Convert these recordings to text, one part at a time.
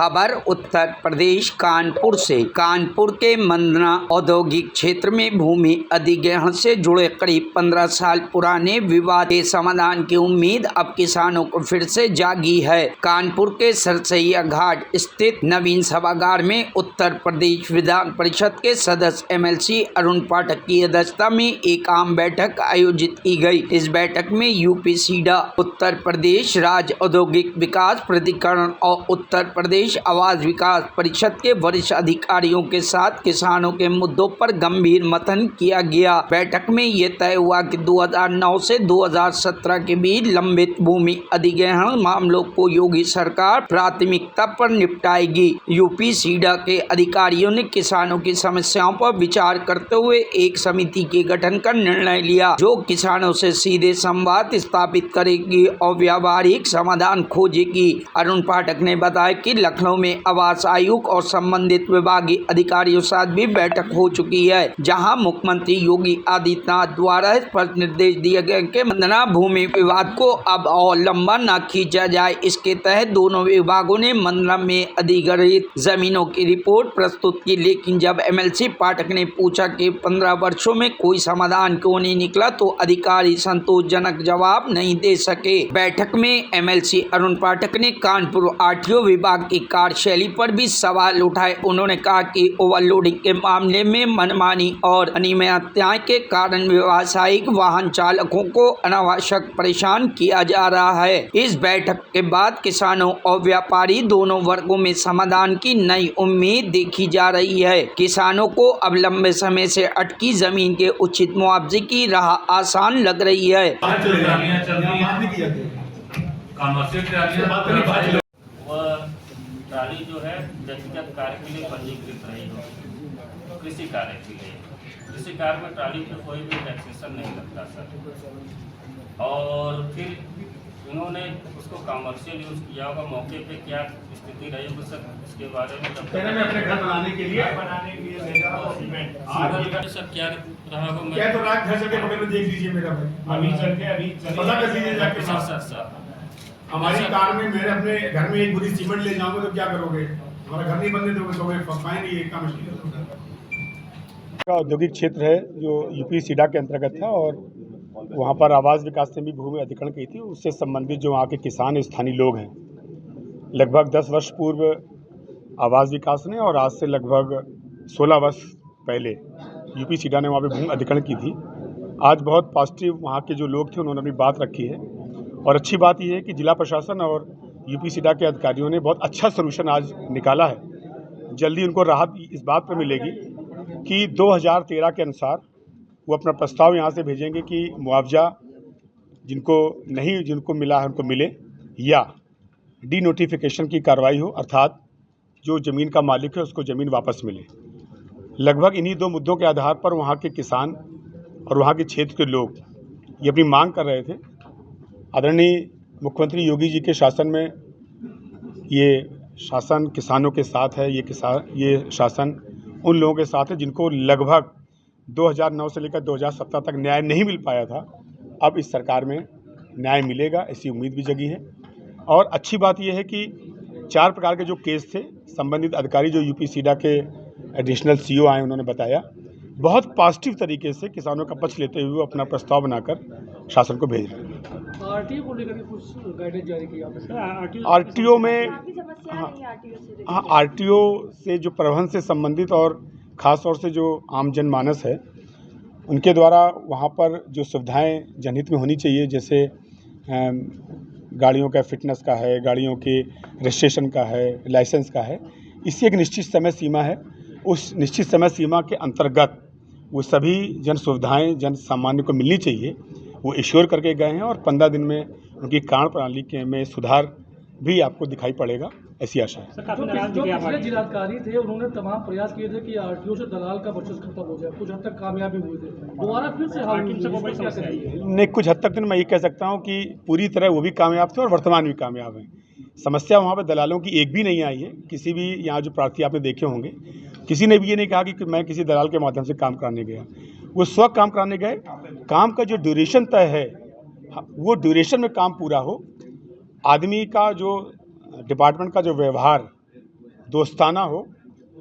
खबर उत्तर प्रदेश कानपुर से। कानपुर के मंदना औद्योगिक क्षेत्र में भूमि अधिग्रहण से जुड़े करीब 15 साल पुराने विवाद के समाधान की उम्मीद अब किसानों को फिर से जागी है। कानपुर के सरसैया घाट स्थित नवीन सभागार में उत्तर प्रदेश विधान परिषद के सदस्य MLC अरुण पाठक की अध्यक्षता में एक आम बैठक आयोजित की गई। इस बैठक में यूपी सीडा, उत्तर प्रदेश राज्य औद्योगिक विकास प्राधिकरण और उत्तर प्रदेश आवास विकास परिषद के वरिष्ठ अधिकारियों के साथ किसानों के मुद्दों पर गंभीर मंथन किया गया। बैठक में ये तय हुआ कि 2009 से 2017 के बीच लंबित भूमि अधिग्रहण मामलों को योगी सरकार प्राथमिकता पर निपटाएगी। यूपी सीडा के अधिकारियों ने किसानों की समस्याओं पर विचार करते हुए एक समिति के गठन का निर्णय लिया, जो किसानों से सीधे संवाद स्थापित करेगी और व्यावहारिक समाधान खोजेगी। अरुण पाठक ने बताया कि लखनऊ में आवास आयुक्त और संबंधित विभागीय अधिकारियों साथ भी बैठक हो चुकी है, जहां मुख्यमंत्री योगी आदित्यनाथ द्वारा स्पष्ट निर्देश दिए गए कि मंदना भूमि विवाद को अब और लंबा न खींचा जाए। इसके तहत दोनों विभागों ने मंदना में अधिग्रहित जमीनों की रिपोर्ट प्रस्तुत की, लेकिन जब MLC पाठक ने पूछा कि 15 वर्षों में कोई समाधान क्यों नहीं निकला, तो अधिकारी संतोषजनक जवाब नहीं दे सके। बैठक में MLC अरुण पाठक ने कानपुर RTO विभाग की कार्यशैली पर भी सवाल उठाए। उन्होंने कहा कि ओवरलोडिंग के मामले में मनमानी और अनियमितताएं के कारण व्यावसायिक वाहन चालकों को अनावश्यक परेशान किया जा रहा है। इस बैठक के बाद किसानों और व्यापारी दोनों वर्गों में समाधान की नई उम्मीद देखी जा रही है। किसानों को अब लंबे समय से अटकी जमीन के उचित मुआवजे की राह आसान लग रही है। ट्राली जो है व्यक्तिगत कार्य के लिए पंजीकृत रही हो, कृषि कार्य के लिए। कृषि कार्य में ट्राली पर कोई भी टैक्सेशन नहीं लगता सर। और फिर उन्होंने उसको कमर्शियल यूज किया होगा, मौके पे क्या स्थिति रही होगी सर, इसके बारे में मैं अपने घर बनाने के लिए सर क्या रहा हो, मैं क्या तो रात घर चल के बगल में देख लीजिए मेरा भाई, अभी चल के पता कर लीजिए जाके। सर हमारी कार में मैं अपने घर में एक बुरी सीमेंट ले जाऊंगा तो क्या करोगे? हमारा घर नहीं बनने दोगे तो फाइन ये काम औद्योगिक क्षेत्र है जो यूपी सीडा के अंतर्गत था, और वहाँ पर आवास विकास से भी भूमि अधिग्रहण की थी। उससे संबंधित जो वहाँ के किसान स्थानीय लोग हैं, लगभग 10 वर्ष पूर्व आवास विकास ने और आज से लगभग 16 वर्ष पहले यूपी सीडा ने वहाँ पर भूमि अधिग्रहण की थी। आज बहुत पॉजिटिव वहाँ के जो लोग थे उन्होंने अपनी बात रखी है, और अच्छी बात यह है कि जिला प्रशासन और यूपी सीडा के अधिकारियों ने बहुत अच्छा सलूशन आज निकाला है। जल्दी उनको राहत इस बात पर मिलेगी कि 2013 के अनुसार वो अपना प्रस्ताव यहाँ से भेजेंगे कि मुआवजा जिनको मिला है उनको मिले, या डी नोटिफिकेशन की कार्रवाई हो, अर्थात जो ज़मीन का मालिक है उसको ज़मीन वापस मिले। लगभग इन्हीं दो मुद्दों के आधार पर वहाँ के किसान और वहाँ के क्षेत्र के लोग ये अपनी मांग कर रहे थे। आदरणीय मुख्यमंत्री योगी जी के शासन में ये शासन किसानों के साथ है। ये शासन उन लोगों के साथ है जिनको लगभग 2009 से लेकर 2017 तक न्याय नहीं मिल पाया था। अब इस सरकार में न्याय मिलेगा, ऐसी उम्मीद भी जगी है। और अच्छी बात यह है कि 4 प्रकार के जो केस थे, संबंधित अधिकारी जो यूपी सीडा के एडिशनल CO आए, उन्होंने बताया बहुत पॉजिटिव तरीके से किसानों का पक्ष लेते हुए अपना प्रस्ताव बनाकर शासन को भेज रहे हैं। RTO को लेकर कुछ गाइडेंस जारी की आपने? RTO में हाँ, RTO से जो परिवहन से संबंधित और ख़ास तौर से जो आम जनमानस है उनके द्वारा वहाँ पर जो सुविधाएं जनहित में होनी चाहिए, जैसे गाड़ियों का फिटनेस का है, गाड़ियों के रजिस्ट्रेशन का है, लाइसेंस का है, इसकी एक निश्चित समय सीमा है। उस निश्चित समय सीमा के अंतर्गत वो सभी जन सुविधाएँ जन सामान्य को मिलनी चाहिए, वो इश्योर करके गए हैं। और 15 दिन में उनकी कार्य प्रणाली के में सुधार भी आपको दिखाई पड़ेगा, ऐसी आशा है। जो पिछले जिलाधिकारी थे उन्होंने तमाम प्रयास किए थे कि RTO से दलाल का वर्चस्व खत्म हो जाए, कुछ हद तक कामयाबी हुए थे, दोबारा फिर से नहीं, कुछ हद तक तो मैं ये कह सकता हूँ कि पूरी तरह वो भी कामयाब थे और वर्तमान भी कामयाब हैं। समस्या वहाँ पर दलालों की एक भी नहीं आई है। किसी भी यहाँ जो प्रार्थी आपने देखे होंगे, किसी ने भी ये नहीं कहा कि मैं किसी दलाल के माध्यम से काम कराने गया। वो स्व काम कराने गए। काम का जो ड्यूरेशन तय है वो ड्यूरेशन में काम पूरा हो। आदमी का जो डिपार्टमेंट का जो व्यवहार दोस्ताना हो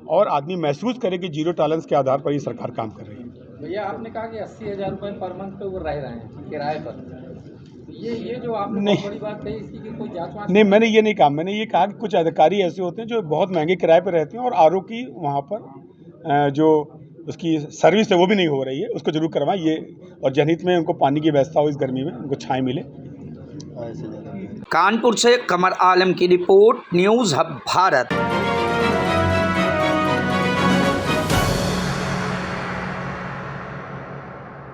और आदमी महसूस करे कि जीरो टॉलरेंस के आधार पर ही सरकार काम कर रही है। भैया आपने कहा कि 80,000 रुपये पर मंथ पे वो रह रहे हैं किराए पर, तो ये जो आपने नहीं। बहुत बड़ी बात कही, इसकी की कोई जांच वांच नहीं, मैंने ये नहीं कहा। मैंने ये कहा कि कुछ अधिकारी ऐसे होते हैं जो बहुत महंगे किराए पर रहते हैं और आरओ की वहाँ पर जो उसकी सर्विस है वो भी नहीं हो रही है, उसको जरूर करवाएं ये, और जनहित में उनको पानी की व्यवस्था हो, इस गर्मी में उनको छाएं मिले। कानपुर से कमर आलम की रिपोर्ट, न्यूज़ हब भारत।